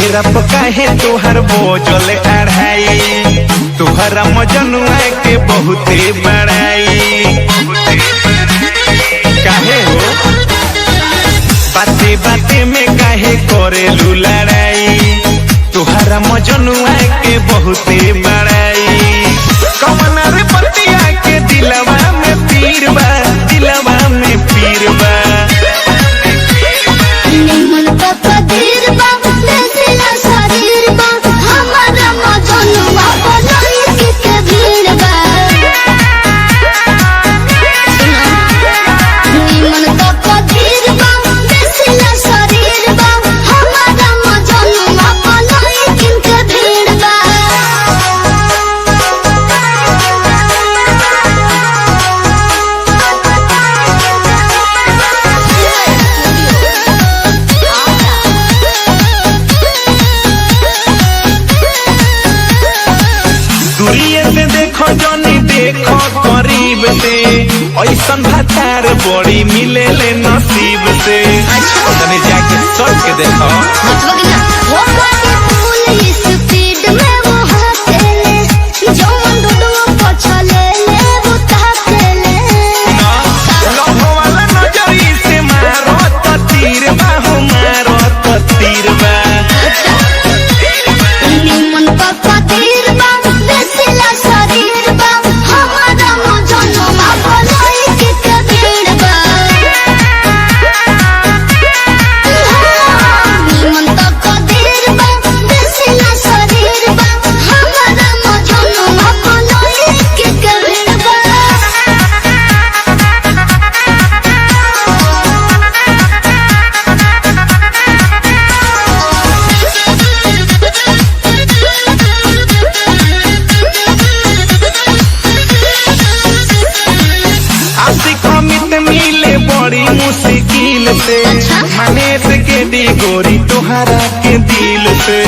चेहरा पका है तुहर बोझल अढ़ाई, तुहरा मजनुआ के बहुते बड़ाई। काहे हो बाते बाते में काहे करेलू लड़ाई, तुहरा मजनुआ के बहुते बड़ाई। कौन रे पतिया के दिलवा में पीर बा, दिलवा में पीर बा। दूरिये से देखो जनी देखो करीब से, ऐसन भातार बड़ी मिले ले नसीब से। तने जाके सर के देखो बड़ी मुश्किल से, मने से के दी गोरी तुहरा के दिल से।